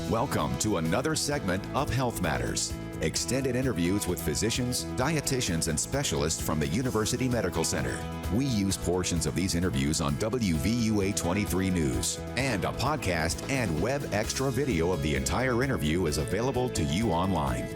Welcome to another segment of Health Matters. Extended interviews with physicians, dietitians, and specialists from the University Medical Center. We use portions of these interviews on WVUA 23 News, and a podcast and web extra video of the entire interview is available to you online.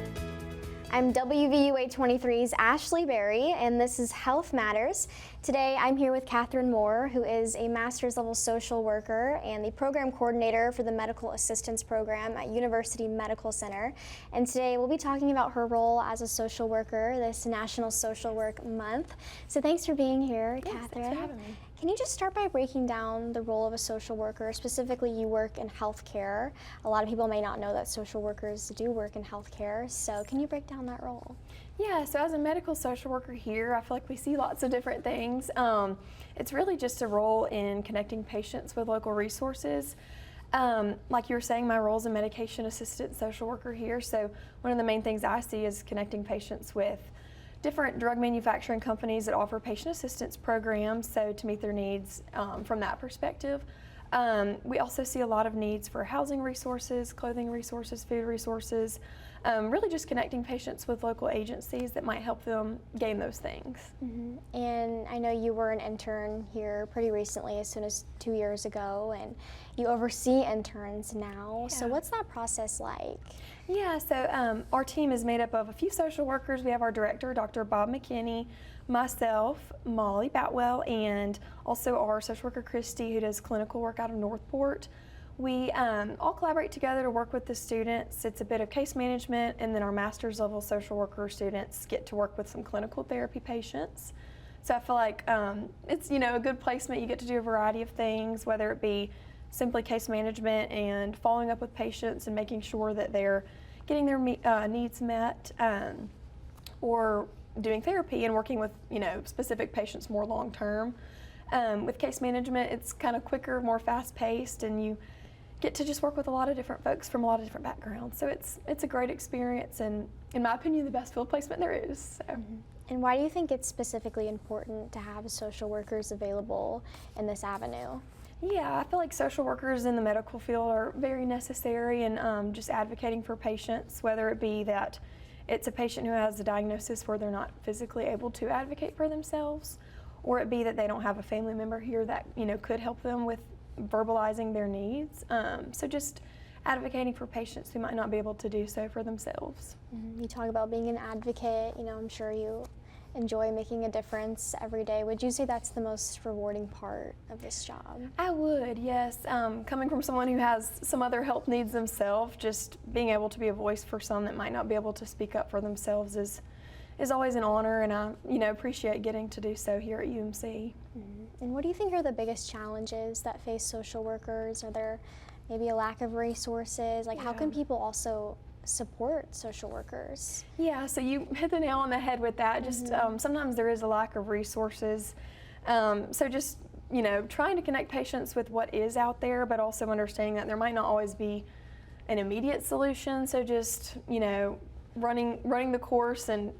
I'm WVUA 23's Ashley Berry, and this is Health Matters. Today, I'm here with Katherine Moore, who is a master's level social worker and the program coordinator for the Medical Assistance Program at University Medical Center. And today, we'll be talking about her role as a social worker this National Social Work Month. So thanks for being here, Katherine. Thanks for having me. Can you just start by breaking down the role of a social worker? Specifically, you work in healthcare. A lot of people may not know that social workers do work in healthcare, so can you break down that role? Yeah, so as a medical social worker here, I feel like we see lots of different things. It's really just a role in connecting patients with local resources. Like you were saying, my role is a medication assistant social worker here, so one of the main things I see is connecting patients with different drug manufacturing companies that offer patient assistance programs, so to meet their needs from that perspective. We also see a lot of needs for housing resources, clothing resources, food resources, really just connecting patients with local agencies that might help them gain those things. Mm-hmm. And I know you were an intern here pretty recently, as soon as 2 years ago, and you oversee interns now. Yeah. So what's that process like? Yeah, so our team is made up of a few social workers. We have our director, Dr. Bob McKinney, myself, Molly Batwell, and also our social worker, Christy, who does clinical work out of Northport. We all collaborate together to work with the students. It's a bit of case management, and then our master's level social worker students get to work with some clinical therapy patients. So I feel like it's a good placement. You get to do a variety of things, whether it be simply case management and following up with patients and making sure that they're getting their needs met, or doing therapy and working with specific patients more long term. With case management, it's kind of quicker, more fast paced, and you get to just work with a lot of different folks from a lot of different backgrounds. So it's a great experience, and in my opinion, the best field placement there is. So. Mm-hmm. And why do you think it's specifically important to have social workers available in this avenue? Yeah, I feel like social workers in the medical field are very necessary in just advocating for patients, whether it be that it's a patient who has a diagnosis where they're not physically able to advocate for themselves, or it be that they don't have a family member here that could help them with verbalizing their needs. So just advocating for patients who might not be able to do so for themselves. Mm-hmm. You talk about being an advocate. I'm sure you enjoy making a difference every day. Would you say that's the most rewarding part of this job? I would, yes. Coming from someone who has some other health needs themselves, just being able to be a voice for some that might not be able to speak up for themselves is always an honor, and I appreciate getting to do so here at UMC. Mm-hmm. And what do you think are the biggest challenges that face social workers? Are there maybe a lack of resources? How can people also support social workers? Yeah, so you hit the nail on the head with that. Just sometimes there is a lack of resources. So just trying to connect patients with what is out there, but also understanding that there might not always be an immediate solution. So just running the course and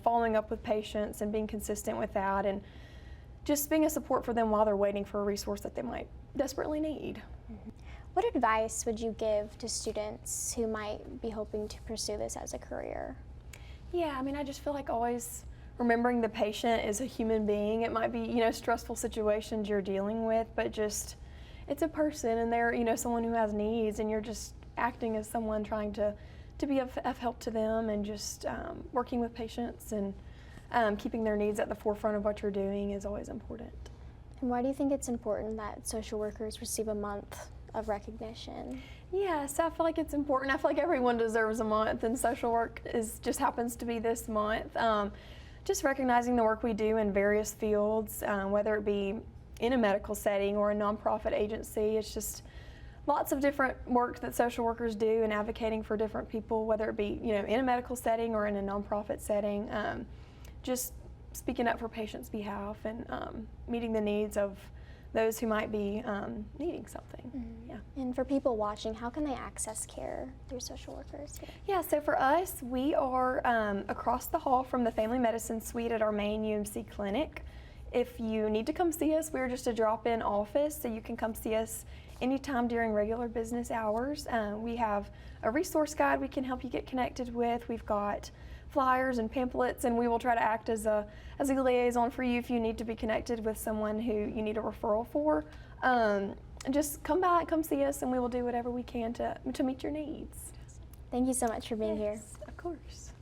following up with patients and being consistent with that, and just being a support for them while they're waiting for a resource that they might desperately need. Mm-hmm. What advice would you give to students who might be hoping to pursue this as a career? Yeah, I just feel like always remembering the patient is a human being. It might be, stressful situations you're dealing with, but just it's a person, and they're, someone who has needs, and you're just acting as someone trying to be of help to them, and just working with patients and keeping their needs at the forefront of what you're doing is always important. And why do you think it's important that social workers receive a month of recognition? Yeah, so I feel like it's important. I feel like everyone deserves a month, and social work just happens to be this month. Just recognizing the work we do in various fields, whether it be in a medical setting or a nonprofit agency. It's just lots of different work that social workers do, and advocating for different people, whether it be in a medical setting or in a nonprofit setting. Just speaking up for patients' behalf, and meeting the needs of those who might be needing something. Mm-hmm. Yeah. And for people watching, how can they access care through social workers? Yeah, so for us, we are across the hall from the family medicine suite at our main UMC clinic. If you need to come see us, we're just a drop-in office, so you can come see us anytime during regular business hours. We have a resource guide we can help you get connected with. We've got flyers and pamphlets, and we will try to act as a liaison for you if you need to be connected with someone who you need a referral for. Just come by, come see us, and we will do whatever we can to meet your needs. Thank you so much for being here. Of course.